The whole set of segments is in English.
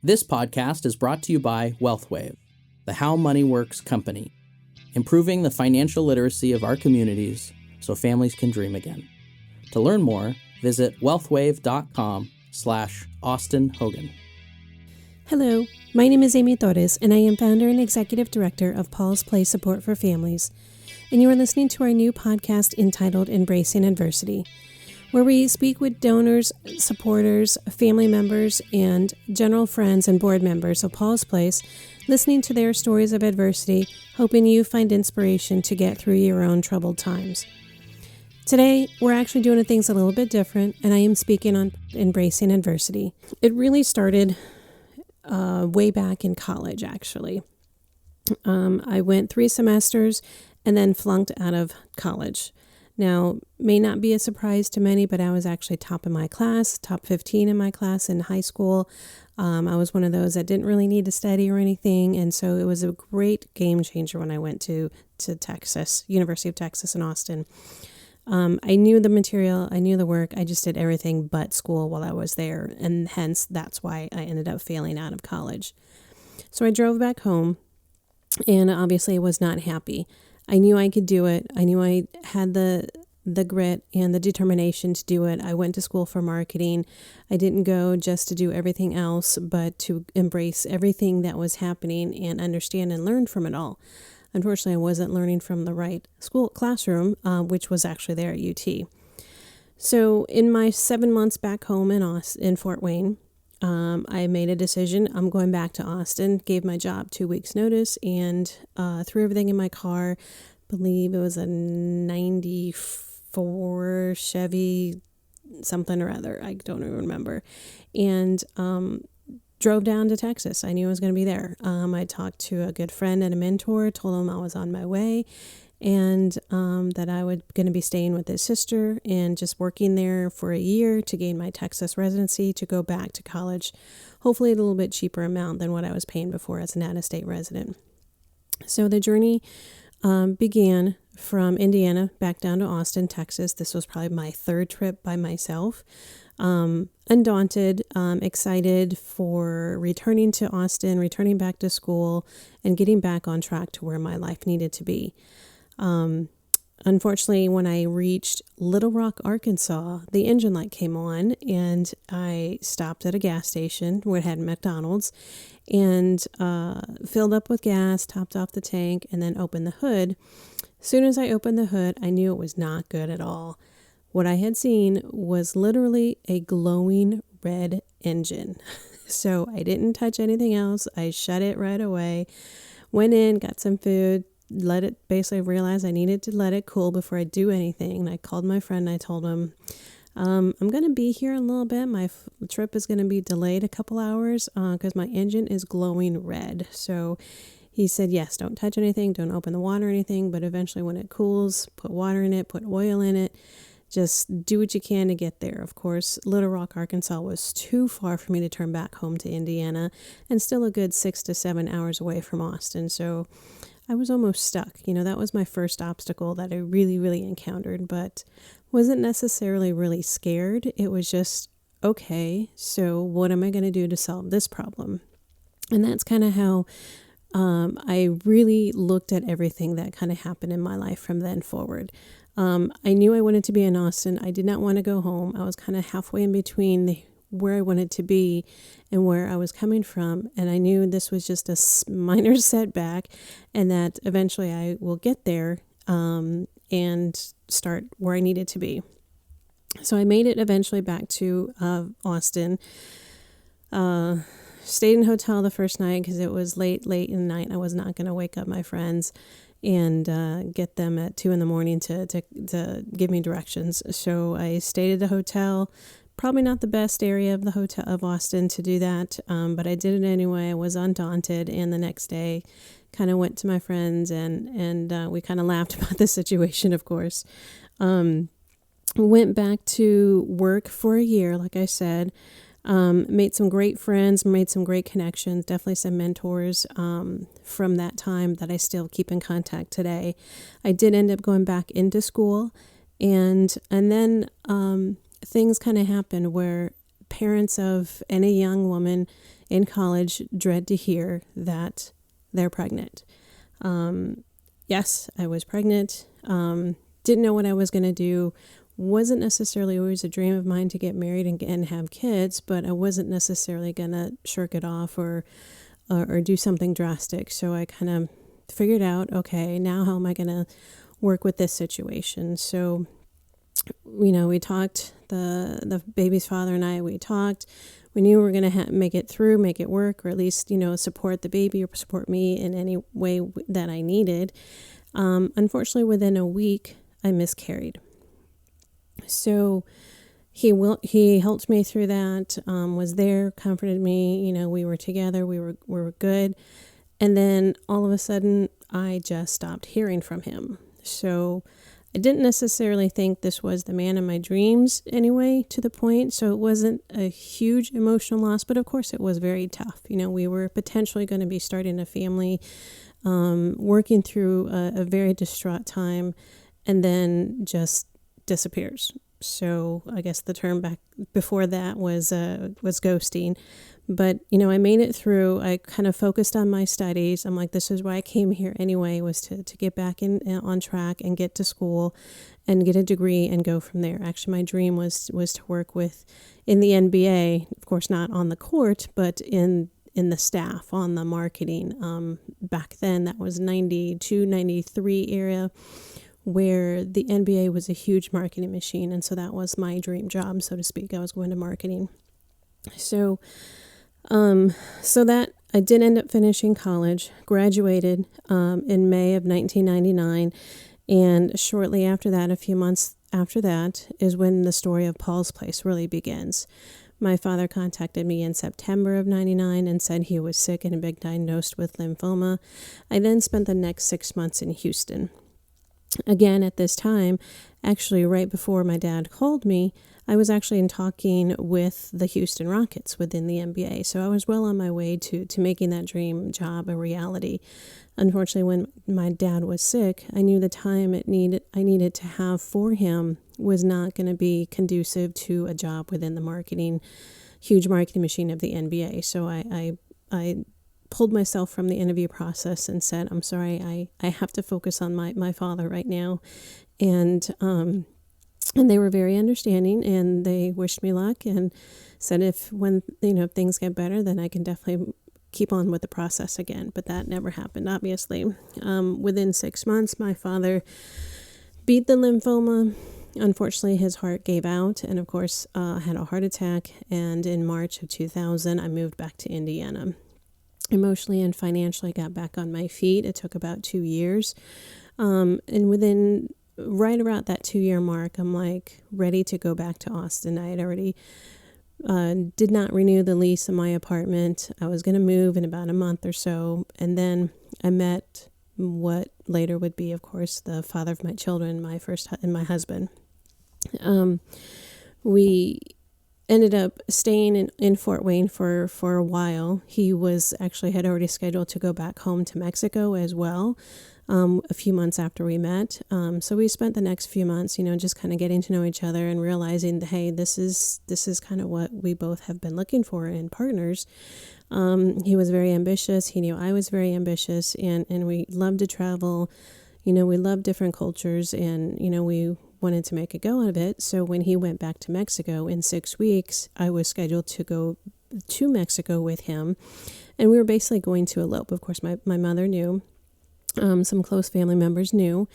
This podcast is brought to you by WealthWave, the How Money Works company, improving the financial literacy of our communities so families can dream again. To learn more, visit wealthwave.com/Austin Hogan. Hello, my name is Amy Torrez, and I am founder and executive director of Paul's Place Support for Families. And you are listening to our new podcast entitled Embracing Adversity, where we speak with donors, supporters, family members, and general friends and board members of Paul's Place, listening to their stories of adversity, hoping you find inspiration to get through your own troubled times. Today, we're actually doing things a little bit different, and I am speaking on embracing adversity. It really started way back in college, actually. I went 3 semesters and then flunked out of college. Now, may not be a surprise to many, but I was actually top in my class, top 15 in my class in high school. I was one of those that didn't really need to study or anything, and so it was a great game changer when I went to Texas, University of Texas in Austin. I knew the material, I knew the work, I just did everything but school while I was there, and hence that's why I ended up failing out of college. So I drove back home, and obviously I was not happy. I knew I could do it. I knew I had the grit and the determination to do it. I went to school for marketing. I didn't go just to do everything else, but to embrace everything that was happening and understand and learn from it all. Unfortunately, I wasn't learning from the right school classroom, which was actually there at UT. So in my 7 months back home in Fort Wayne, I made a decision. I'm going back to Austin, gave my job 2 weeks notice, and threw everything in my car. I believe it was a 94 Chevy something or other. I don't even remember. And drove down to Texas. I knew I was going to be there. I talked to a good friend and a mentor, told him I was on my way, and that I was going to be staying with his sister and just working there for a year to gain my Texas residency to go back to college, hopefully at a little bit cheaper amount than what I was paying before as an out-of-state resident. So the journey began from Indiana back down to Austin, Texas. This was probably my 3rd trip by myself. Undaunted, excited for returning to Austin, returning back to school, and getting back on track to where my life needed to be. Unfortunately, when I reached Little Rock, Arkansas, the engine light came on, and I stopped at a gas station where it had McDonald's and filled up with gas, topped off the tank, and then opened the hood. As soon as I opened the hood, I knew it was not good at all. What I had seen was literally a glowing red engine. So I didn't touch anything else. I shut it right away, went in, got some food, basically realized I needed to let it cool before I do anything. And I called my friend and I told him, I'm going to be here a little bit. My trip is going to be delayed a couple hours because my engine is glowing red. So he said, yes, don't touch anything, don't open the water or anything, but eventually when it cools, put water in it, put oil in it. Just do what you can to get there. Of course, Little Rock, Arkansas was too far for me to turn back home to Indiana and still a good 6 to 7 hours away from Austin. So I was almost stuck. That was my first obstacle that I really, really encountered, but wasn't necessarily really scared. It was just, okay, so what am I going to do to solve this problem? And that's kind of how I really looked at everything that kind of happened in my life from then forward. I knew I wanted to be in Austin. I did not want to go home. I was kind of halfway in between where I wanted to be and where I was coming from. And I knew this was just a minor setback and that eventually I will get there and start where I needed to be. So I made it eventually back to Austin. Stayed in a hotel the first night because it was late in the night. I was not going to wake up my friends and get them at 2 a.m. to give me directions. So I stayed at a hotel, probably not the best area of the hotel of Austin to do that, but I did it anyway. I was undaunted, and the next day kind of went to my friends and we kind of laughed about the situation, of course. Went back to work for a year, like I said. Made some great friends, made some great connections, definitely some mentors from that time that I still keep in contact today. I did end up going back into school, and then things kind of happened where parents of any young woman in college dread to hear that they're pregnant. Yes, I was pregnant. Didn't know what I was going to do. Wasn't necessarily always a dream of mine to get married and have kids, but I wasn't necessarily going to shirk it off or do something drastic. So I kind of figured out, okay, now how am I going to work with this situation? So, we talked, the baby's father and I, we talked. We knew we were going to make it through, make it work, or at least, support the baby or support me in any way that I needed. Unfortunately, within a week, I miscarried. So he helped me through that, was there, comforted me. We were together, we were good. And then all of a sudden, I just stopped hearing from him. So I didn't necessarily think this was the man of my dreams anyway, to the point. So it wasn't a huge emotional loss, but of course it was very tough. We were potentially going to be starting a family, working through a very distraught time, and then just disappears. So I guess the term back before that was ghosting. But, I made it through. I kind of focused on my studies. I'm like, this is why I came here anyway, was to get back on track and get to school and get a degree and go from there. Actually, my dream was to work in the NBA, of course, not on the court, but in the staff, on the marketing. Back then, that was 92, 93 era, where the NBA was a huge marketing machine. And so that was my dream job, so to speak. I was going to marketing. So that I did end up finishing college, graduated in May of 1999. And shortly after that, a few months after that, is when the story of Paul's Place really begins. My father contacted me in September of 99 and said he was sick and had been diagnosed with lymphoma. I then spent the next 6 months in Houston. Again, at this time, actually right before my dad called me, I was actually talking with the Houston Rockets within the NBA. So I was well on my way to making that dream job a reality. Unfortunately, when my dad was sick, I knew the time I needed to have for him was not going to be conducive to a job within the huge marketing machine of the NBA. So I pulled myself from the interview process and said, I'm sorry, I have to focus on my father right now. And they were very understanding, and they wished me luck and said if things get better, then I can definitely keep on with the process again. But that never happened, obviously. Within 6 months, my father beat the lymphoma. Unfortunately, his heart gave out, and of course, had a heart attack. And in March of 2000, I moved back to Indiana. Emotionally and financially, got back on my feet. It took about 2 years. And within right around that 2-year mark, I'm like ready to go back to Austin. I had already did not renew the lease in my apartment. I was going to move in about a month or so. And then I met what later would be, of course, the father of my children, my husband. We ended up staying in Fort Wayne for a while. He had already scheduled to go back home to Mexico as well, a few months after we met. So we spent the next few months, just kind of getting to know each other and realizing that, hey, this is kind of what we both have been looking for in partners. He was very ambitious. He knew I was very ambitious, and we loved to travel. We loved different cultures, and, we wanted to make a go out of it. So when he went back to Mexico in 6 weeks, I was scheduled to go to Mexico with him, and we were basically going to elope. Of course, my mother knew, some close family members knew,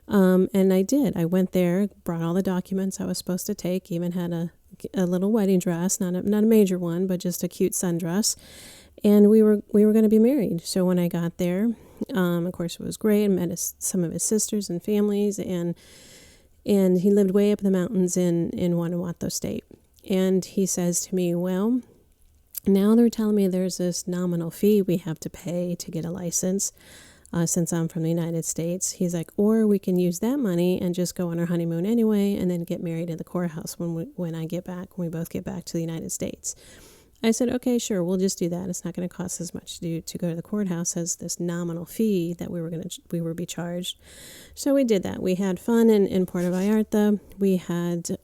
and I did. I went there, brought all the documents I was supposed to take, even had a little wedding dress, not a major one, but just a cute sundress, and we were going to be married. So when I got there, of course, it was great. I met some of his sisters and families, and he lived way up in the mountains in Guanajuato State. And he says to me, well, now they're telling me there's this nominal fee we have to pay to get a license, since I'm from the United States. He's like, or we can use that money and just go on our honeymoon anyway, and then get married in the courthouse when we both get back to the United States. I said, okay, sure, we'll just do that. It's not going to cost as much to go to the courthouse as this nominal fee that we would be charged. So we did that. We had fun in Puerto Vallarta. We had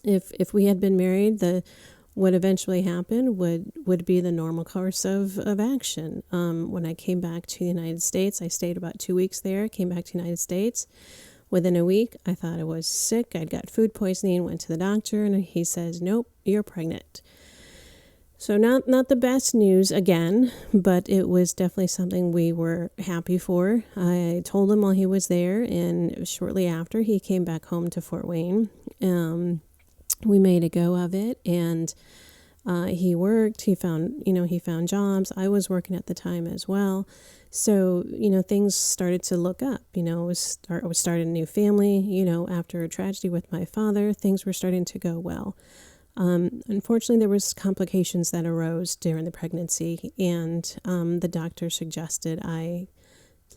If we had been married, what eventually happened would be the normal course of action. When I came back to the United States, I stayed about 2 weeks there, came back to the United States. Within a week, I thought I was sick. I'd got food poisoning, went to the doctor, and he says, nope, you're pregnant. So not the best news again, but it was definitely something we were happy for. I told him while he was there, and shortly after, he came back home to Fort Wayne. We made a go of it, and he worked. He found jobs. I was working at the time as well. So, things started to look up. I was starting a new family. After a tragedy with my father, things were starting to go well. Unfortunately, there was complications that arose during the pregnancy, and the doctor suggested I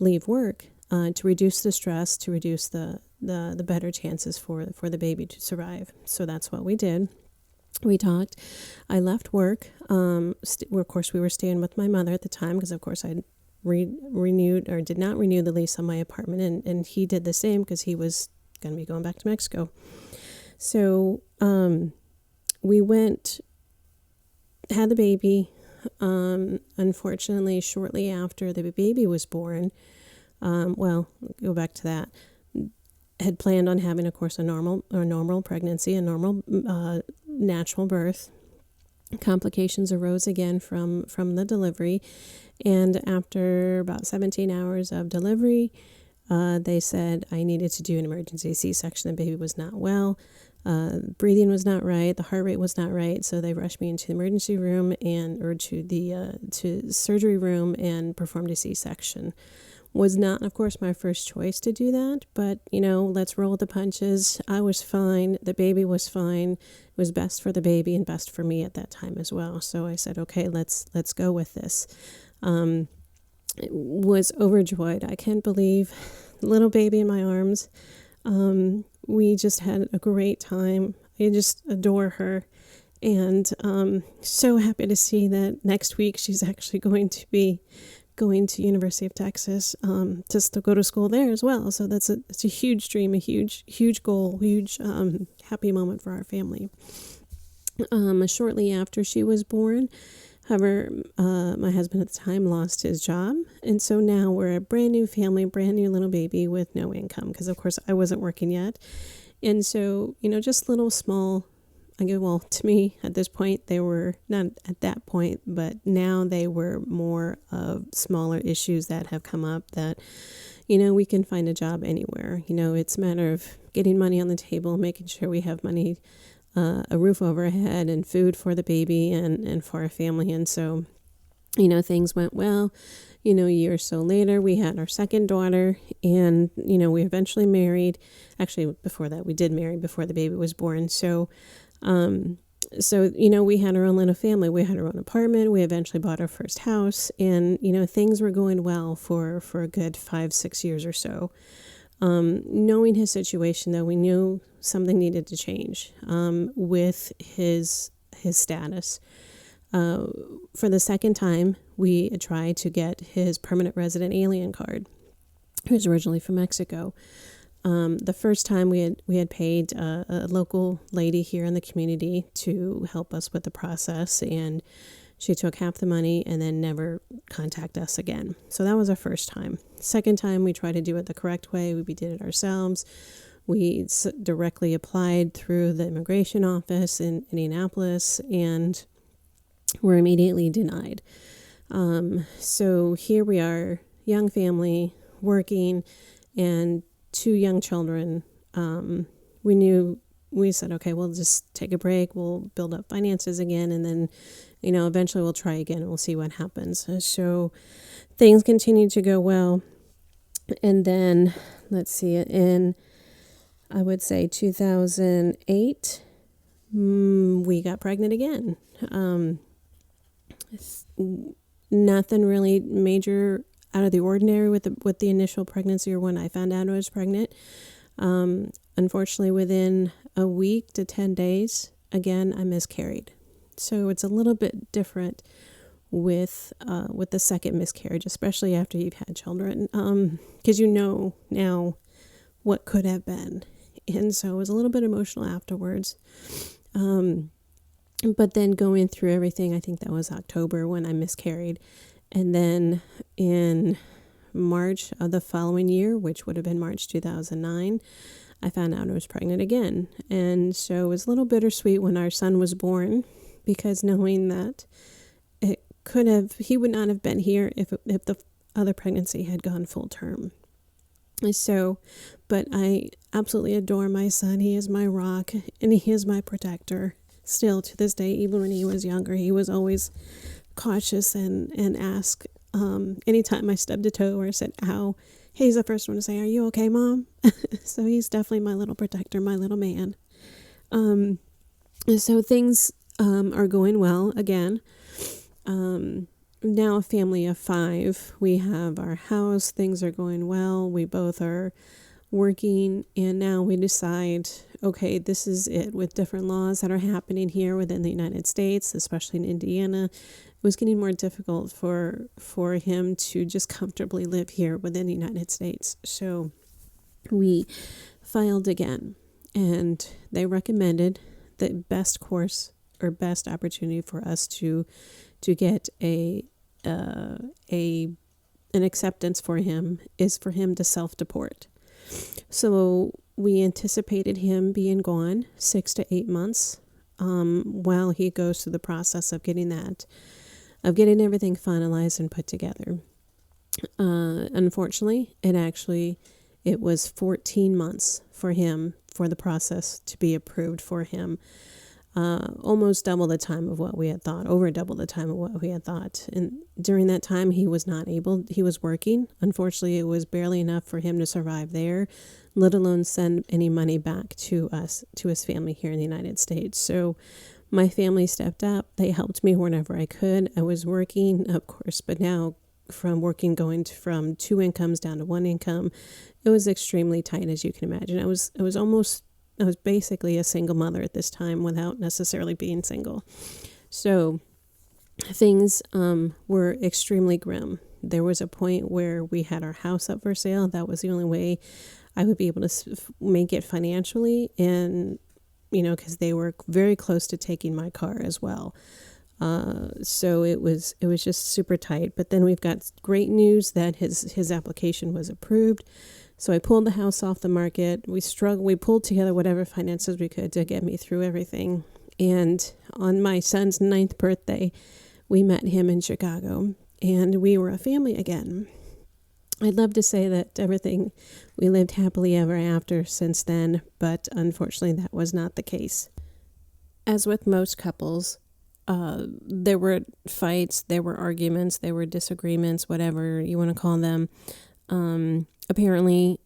leave work to reduce the stress, to reduce the better chances for the baby to survive. So that's what we did. We talked. I left work. Of course, we were staying with my mother at the time because, of course, I renewed or did not renew the lease on my apartment, and he did the same because he was going to be going back to Mexico. So we went, had the baby. Unfortunately, shortly after the baby was born, go back to that. Had planned on having, of course, a normal pregnancy, a normal natural birth. Complications arose again from the delivery, and after about 17 hours of delivery, they said I needed to do an emergency C-section. The baby was not well. Breathing was not right. The heart rate was not right. So they rushed me into the emergency room to surgery room and performed a C-section. Was not, of course, my first choice to do that, but, let's roll with the punches. I was fine. The baby was fine. It was best for the baby and best for me at that time as well. So I said, okay, let's go with this. Was overjoyed. I can't believe little baby in my arms. We just had a great time. I just adore her. And so happy to see that next week she's actually going to be going to University of Texas just to go to school there as well. So it's a huge dream, a huge goal, huge happy moment for our family. Shortly after she was born, however, my husband at the time lost his job. And so now we're a brand new family, brand new little baby with no income because, of course, I wasn't working yet. And so, just little small, to me at this point, they were not at that point, but now they were more of smaller issues that have come up that, we can find a job anywhere. It's a matter of getting money on the table, making sure we have money, a roof over our head and food for the baby and for our family. And so, things went well. A year or so later, we had our second daughter, and, we eventually married. Actually, before that, we did marry before the baby was born. So, we had our own little family. We had our own apartment. We eventually bought our first house, and, things were going well for a good 5-6 years or so. Knowing his situation, though, we knew something needed to change with his status. For the second time, we tried to get his permanent resident alien card. He was originally from Mexico. The first time we had paid a local lady here in the community to help us with the process, and she took half the money and then never contacted us again. So that was our first time. Second time, we tried to do it the correct way. We did it ourselves. We directly applied through the immigration office in Indianapolis, and were immediately denied. So here we are, young family, working, and 2 young children. We said, okay, we'll just take a break. We'll build up finances again. And then, eventually we'll try again and we'll see what happens. So things continued to go well. And then, let's see, in, I would say 2008, we got pregnant again. Nothing really major out of the ordinary with the initial pregnancy or when I found out I was pregnant. Unfortunately, within a week to 10 days, again, I miscarried. So it's a little bit different with the second miscarriage, especially after you've had children, because now what could have been. And so it was a little bit emotional afterwards. But then going through everything, I think that was October when I miscarried. And then in March of the following year, which would have been March 2009, I found out I was pregnant again. And so it was a little bittersweet when our son was born, because knowing that he would not have been here if the other pregnancy had gone full term. So, but I absolutely adore my son. He is my rock and he is my protector. Still to this day, even when he was younger, he was always cautious and ask anytime I stubbed a toe or said, ow, he's the first one to say, are you okay, Mom? So he's definitely my little protector, my little man. So things are going well again. Now a family of 5. We have our house. Things are going well. We both are working, and now we decide, okay, this is it. With different laws that are happening here within the United States, especially in Indiana, it was getting more difficult for him to just comfortably live here within the United States. So we filed again, and they recommended the best course or best opportunity for us to get an acceptance for him is for him to self-deport. So we anticipated him being gone 6 to 8 months while he goes through the process of getting everything finalized and put together. Unfortunately, it was 14 months for the process to be approved for him. Almost double the time of what we had thought, over double the time of what we had thought. And during that time, he was working. Unfortunately, it was barely enough for him to survive there, let alone send any money back to his family here in the United States. So my family stepped up. They helped me whenever I could. I was working, of course, but now going from 2 incomes down to 1 income, it was extremely tight, as you can imagine. I was basically a single mother at this time without necessarily being single. So things were extremely grim. There was a point where we had our house up for sale. That was the only way I would be able to make it financially. And, because they were very close to taking my car as well. So it was just super tight. But then we've got great news that his application was approved. So I pulled the house off the market. We pulled together whatever finances we could to get me through everything. And on my son's 9th birthday, we met him in Chicago, and we were a family again. I'd love to say that we lived happily ever after since then, but unfortunately that was not the case. As with most couples, there were fights, there were arguments, there were disagreements, whatever you want to call them. Apparently,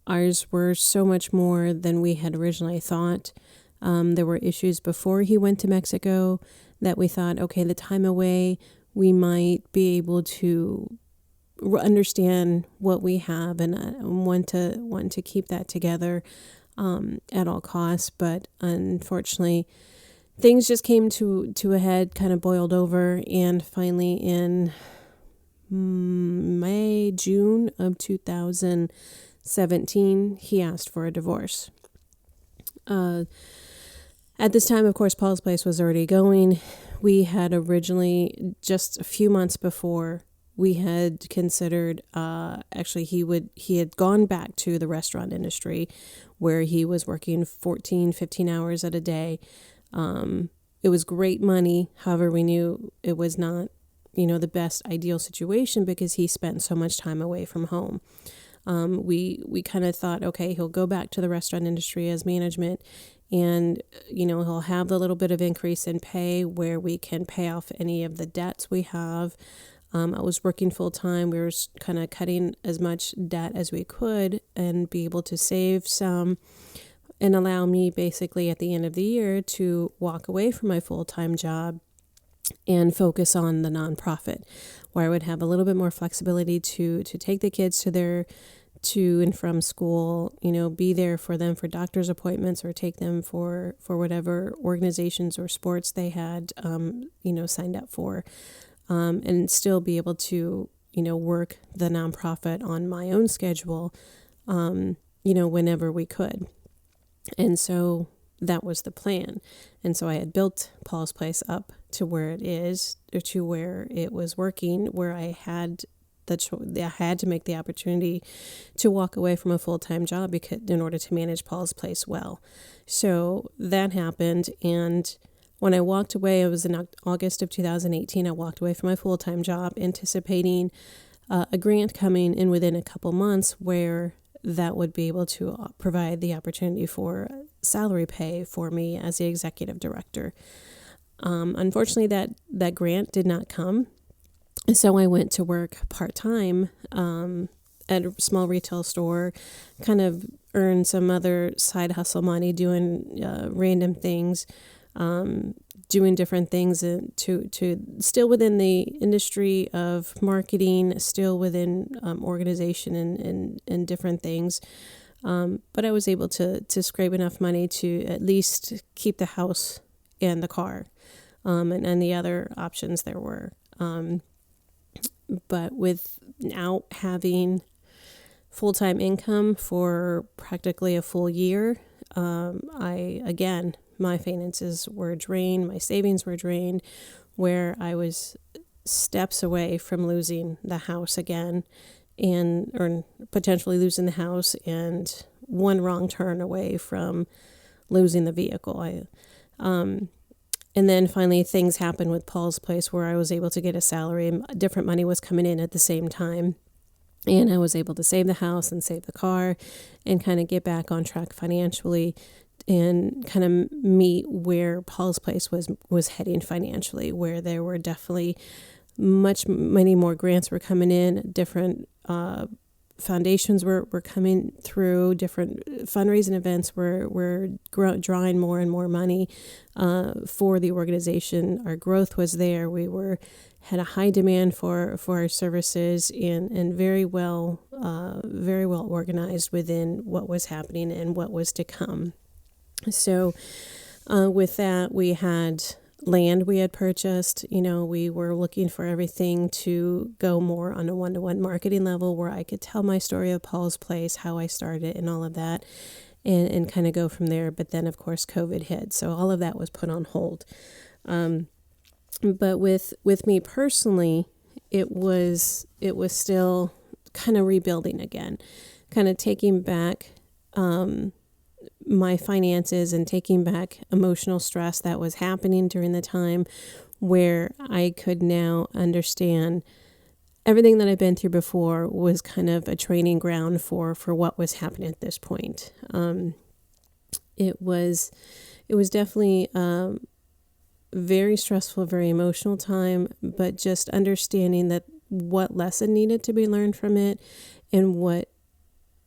ours were so much more than we had originally thought. There were issues before he went to Mexico that we thought, okay, the time away, we might be able to understand what we have and want to keep that together at all costs. But unfortunately, things just came to a head, kind of boiled over, and finally in June of 2017, he asked for a divorce. At this time, of course, Paul's Place was already going. We had originally, just a few months before, we had considered, he had gone back to the restaurant industry where he was working 14, 15 hours at a day. It was great money. However, we knew it was not, the best ideal situation because he spent so much time away from home. We kind of thought, okay, he'll go back to the restaurant industry as management and, he'll have the little bit of increase in pay where we can pay off any of the debts we have. I was working full time. We were kind of cutting as much debt as we could and be able to save some and allow me basically at the end of the year to walk away from my full-time job and focus on the nonprofit, where I would have a little bit more flexibility to take the kids to and from school, be there for them for doctor's appointments or take them for whatever organizations or sports they had, signed up for, and still be able to, work the nonprofit on my own schedule, whenever we could. And so that was the plan. And so I had built Paul's Place up to where it is, or to where it was working, where I had I had to make the opportunity to walk away from a full-time job in order to manage Paul's Place well. So that happened, and when I walked away, it was in August of 2018, I walked away from my full-time job anticipating a grant coming in within a couple months where that would be able to provide the opportunity for salary pay for me as the executive director. Unfortunately, that grant did not come. So I went to work part-time at a small retail store, kind of earned some other side hustle money doing random things, doing different things to still within the industry of marketing, still within organization and different things. But I was able to scrape enough money to at least keep the house and the car, and the other options there were. But without having full-time income for practically a full year, my finances were drained, my savings were drained, where I was steps away from losing the house again, or potentially losing the house, and one wrong turn away from losing the vehicle. And then finally things happened with Paul's Place where I was able to get a salary. Different money was coming in at the same time. And I was able to save the house and save the car and kind of get back on track financially and kind of meet where Paul's Place was heading financially, where there were definitely many more grants were coming in, different foundations were coming through, different fundraising events were drawing more and more money for the organization. Our growth was there. We had a high demand for our services and very well organized within what was happening and what was to come. So with that, we had land we had purchased. We were looking for everything to go more on a one-to-one marketing level where I could tell my story of Paul's Place, how I started and all of that, and kind of go from there. But then, of course, COVID hit. So all of that was put on hold. But with me personally, it was still kind of rebuilding again, kind of taking back my finances and taking back emotional stress that was happening during the time, where I could now understand everything that I've been through before was kind of a training ground for what was happening at this point. It was definitely very stressful, very emotional time, but just understanding that what lesson needed to be learned from it and what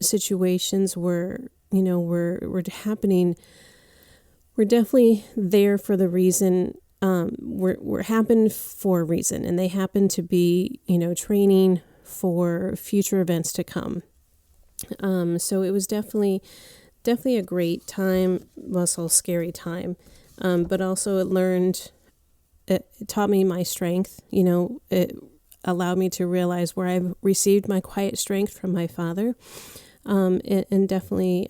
situations were happening, we're definitely there for the reason, we're happened for a reason, and they happen to be, training for future events to come. So it was definitely a great time, also a scary time, but also it taught me my strength. It allowed me to realize where I've received my quiet strength from my father. And definitely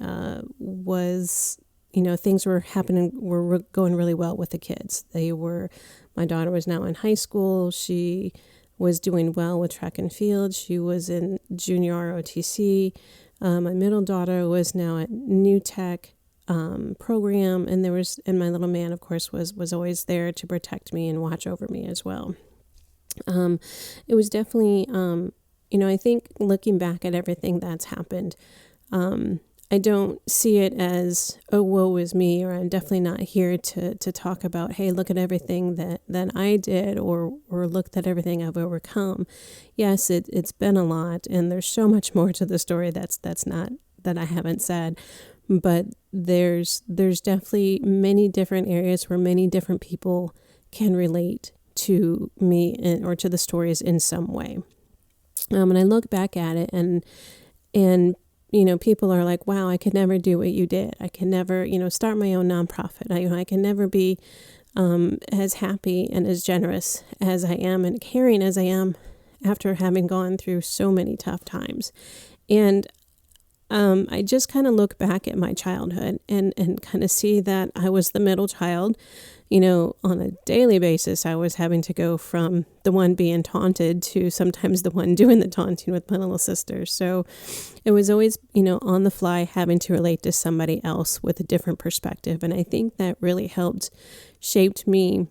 was, things were happening, were going really well with the kids. My daughter was now in high school. She was doing well with track and field. She was in junior ROTC. My middle daughter was now at New Tech program, and my little man, of course, was always there to protect me and watch over me as well. It was definitely, I think looking back at everything that's happened, I don't see it as, oh, woe is me, or I'm definitely not here to talk about, hey, look at everything that I did, or look at everything I've overcome. Yes, it's been a lot, and there's so much more to the story that's not, that I haven't said, but there's definitely many different areas where many different people can relate to me or to the stories in some way. And I look back at it and people are like, wow, I could never do what you did. I can never, start my own nonprofit. I can never be as happy and as generous as I am and caring as I am after having gone through so many tough times. And I just kind of look back at my childhood and kind of see that I was the middle child. On a daily basis, I was having to go from the one being taunted to sometimes the one doing the taunting with my little sister. So it was always, on the fly, having to relate to somebody else with a different perspective. And I think that really shaped me,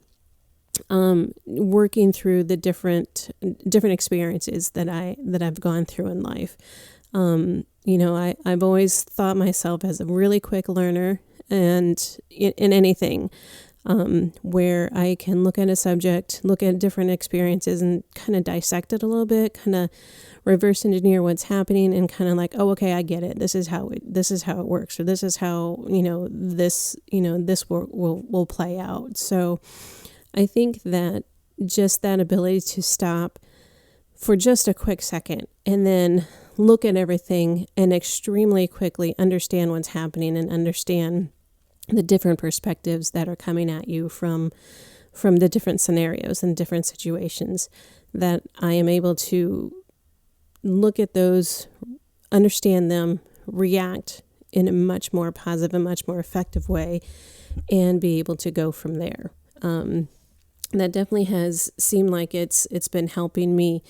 working through the different experiences that I've gone through in life. I've always thought myself as a really quick learner, and in anything, where I can look at a subject, look at different experiences and kind of dissect it a little bit, kind of reverse engineer what's happening and kind of like, oh, okay, I get it. This is how it works, or this is how, this will play out. So I think that just that ability to stop for just a quick second and then look at everything and extremely quickly understand what's happening and understand the different perspectives that are coming at you from the different scenarios and different situations, that I am able to look at those, understand them, react in a much more positive and much more effective way, and be able to go from there. That definitely has seemed like it's been helping me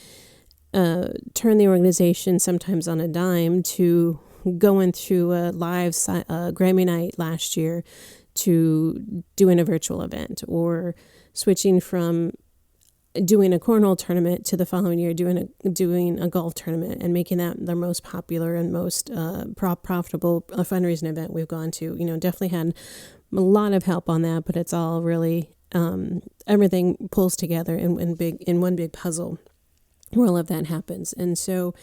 turn the organization sometimes on a dime, to going through a live Grammy night last year to doing a virtual event, or switching from doing a cornhole tournament to the following year doing a golf tournament, and making that the most popular and most profitable fundraising event we've gone to. Definitely had a lot of help on that, but it's all really everything pulls together in one big puzzle where all of that happens. And so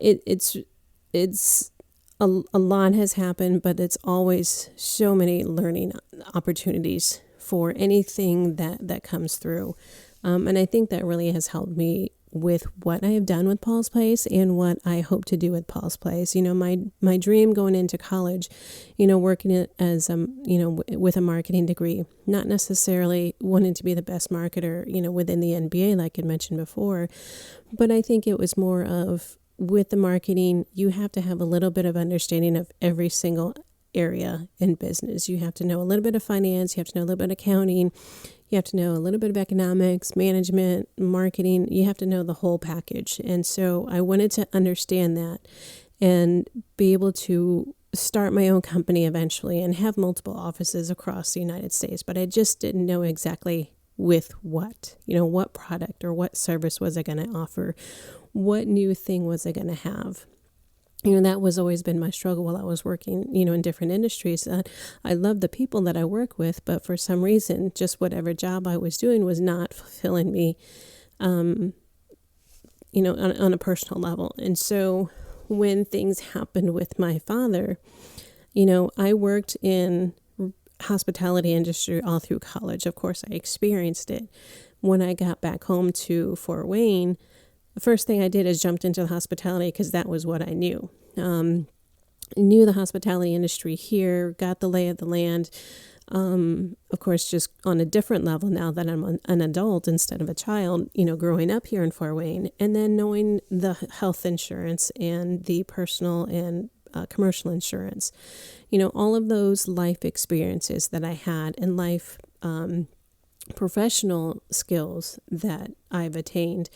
it's a lot has happened, but it's always so many learning opportunities for anything that comes through. And I think that really has helped me with what I have done with Paul's Place and what I hope to do with Paul's Place. My dream going into college, working it as, with a marketing degree, not necessarily wanting to be the best marketer, within the NBA, like I mentioned before, but I think it was more of, with the marketing, you have to have a little bit of understanding of every single area in business. You have to know a little bit of finance, you have to know a little bit of accounting, you have to know a little bit of economics, management, marketing. You have to know the whole package. And so I wanted to understand that and be able to start my own company eventually and have multiple offices across the United States. But I just didn't know exactly with what product or what service was I going to offer? What new thing was I going to have? That was always been my struggle while I was working, in different industries. I love the people that I work with, but for some reason, just whatever job I was doing was not fulfilling me, on a personal level. And so when things happened with my father, I worked in hospitality industry all through college. Of course, I experienced it. When I got back home to Fort Wayne, the first thing I did is jumped into the hospitality because that was what I knew. I knew the hospitality industry here, got the lay of the land. Of course, just on a different level now that I'm an adult instead of a child, growing up here in Fort Wayne, and then knowing the health insurance and the personal and commercial insurance. All of those life experiences that I had and life professional skills that I've attained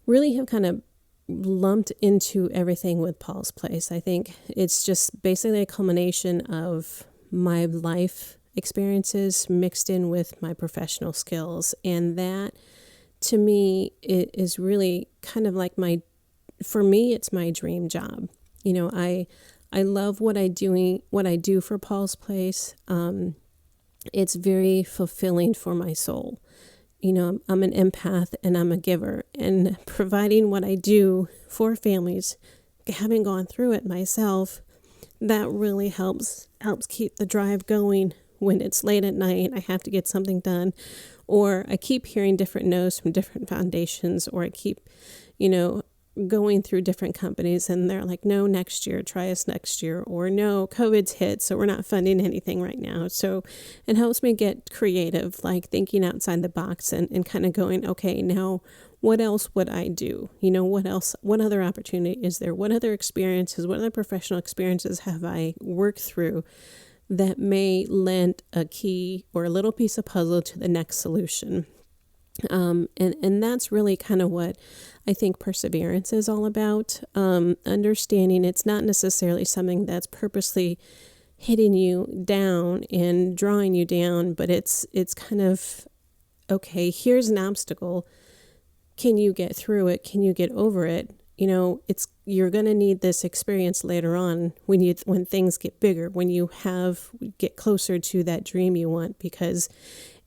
really have kind of lumped into everything with Paul's Place. I think it's just basically a culmination of my life experiences mixed in with my professional skills. And that, to me, it is really kind of like for me, it's my dream job. I love what I do for Paul's Place. It's very fulfilling for my soul. I'm an empath and I'm a giver, and providing what I do for families, having gone through it myself, that really helps keep the drive going when it's late at night. I have to get something done, or I keep hearing different no's from different foundations, or I keep, going through different companies and they're like, no, next year, try us next year, or no, COVID's hit, so we're not funding anything right now. So it helps me get creative, like thinking outside the box and kind of going, okay, now what else would I do? What else, what other opportunity is there? What other experiences, what other professional experiences have I worked through that may lend a key or a little piece of puzzle to the next solution? And that's really kind of what I think perseverance is all about. Understanding it's not necessarily something that's purposely hitting you down and drawing you down, but it's kind of, okay, here's an obstacle. Can you get through it? Can you get over it? You're going to need this experience later on when things get bigger, when you get closer to that dream you want, because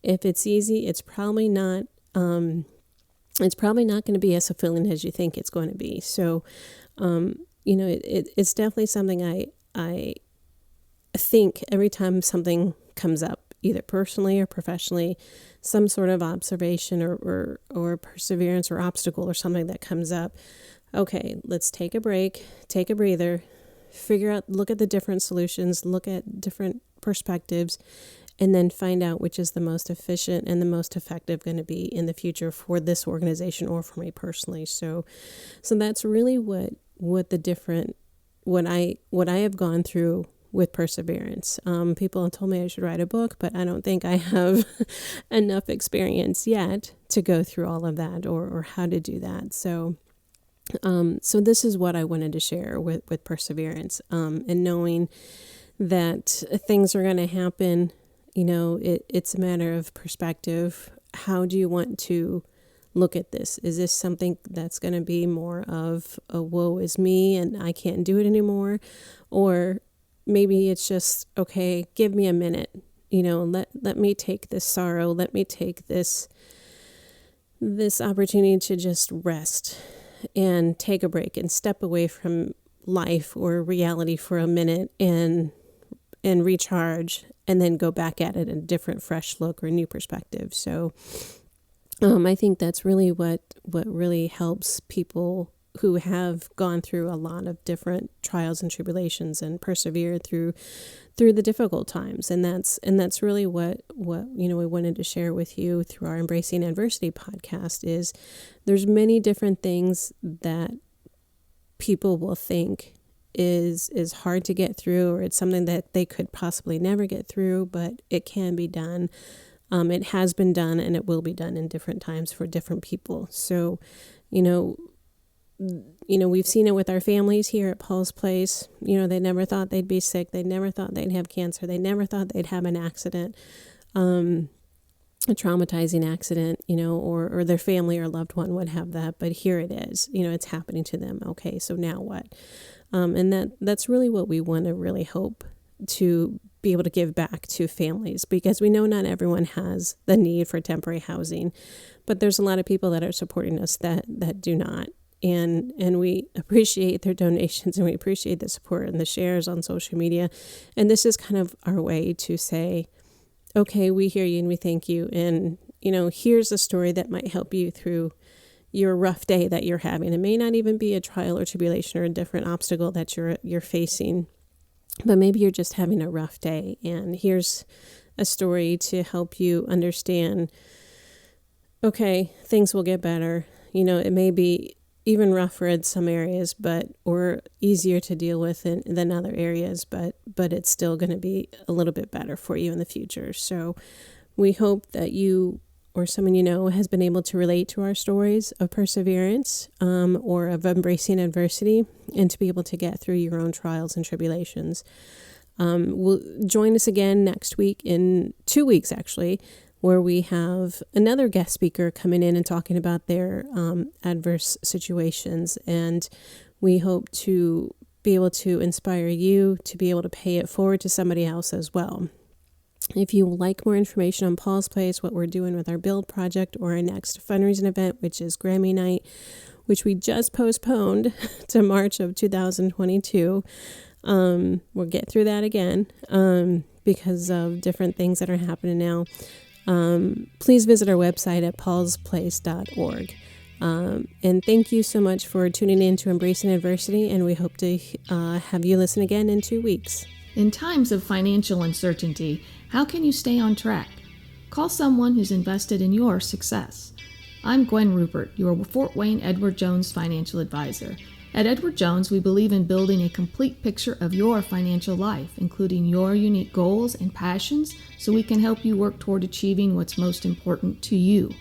if it's easy, it's probably not going to be as fulfilling as you think it's going to be. So, it's definitely something I think every time something comes up, either personally or professionally, some sort of observation or perseverance or obstacle or something that comes up. Okay, let's take a break, take a breather, look at the different solutions, look at different perspectives, and then find out which is the most efficient and the most effective going to be in the future for this organization or for me personally. So that's really what I have gone through with perseverance. People have told me I should write a book, but I don't think I have enough experience yet to go through all of that or how to do that. So this is what I wanted to share with perseverance, and knowing that things are going to happen. It's a matter of perspective. How do you want to look at this? Is this something that's going to be more of a woe is me and I can't do it anymore? Or maybe it's just, okay, give me a minute. Let me take this sorrow. Let me take this opportunity to just rest and take a break and step away from life or reality for a minute and recharge, and then go back at it in a different, fresh look or new perspective. So I think that's really what really helps people who have gone through a lot of different trials and tribulations and persevered through the difficult times. And that's really what we wanted to share with you through our Embracing Adversity podcast. Is there's many different things that people will think is hard to get through, or it's something that they could possibly never get through, but it can be done. It has been done, and it will be done in different times for different people. So, we've seen it with our families here at Paul's Place. They never thought they'd be sick. They never thought they'd have cancer. They never thought they'd have an accident, a traumatizing accident, or their family or loved one would have that. But here it is, it's happening to them. Okay, so now what? And that's really what we want to really hope to be able to give back to families, because we know not everyone has the need for temporary housing, but there's a lot of people that are supporting us that do not. And we appreciate their donations, and we appreciate the support and the shares on social media. And this is kind of our way to say, okay, we hear you and we thank you. And, here's a story that might help you through your rough day that you're having. It may not even be a trial or tribulation or a different obstacle that you're facing, but maybe you're just having a rough day. And here's a story to help you understand, okay, things will get better. It may be even rougher in some areas, or easier to deal with than other areas, but it's still going to be a little bit better for you in the future. So we hope that you or someone has been able to relate to our stories of perseverance, or of embracing adversity, and to be able to get through your own trials and tribulations. We'll join us again next week, in 2 weeks actually, where we have another guest speaker coming in and talking about their adverse situations. And we hope to be able to inspire you to be able to pay it forward to somebody else as well. If you would like more information on Paul's Place, what we're doing with our Build project, or our next fundraising event, which is Grammy Night, which we just postponed to March of 2022, we'll get through that again because of different things that are happening now. Please visit our website at paulsplace.org. And thank you so much for tuning in to Embracing Adversity, and we hope to have you listen again in 2 weeks. In times of financial uncertainty, how can you stay on track? Call someone who's invested in your success. I'm Gwen Rupert, your Fort Wayne Edward Jones financial advisor. At Edward Jones, we believe in building a complete picture of your financial life, including your unique goals and passions, so we can help you work toward achieving what's most important to you.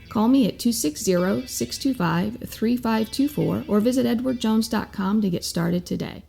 Call me at 260-625-3524 or visit edwardjones.com to get started today.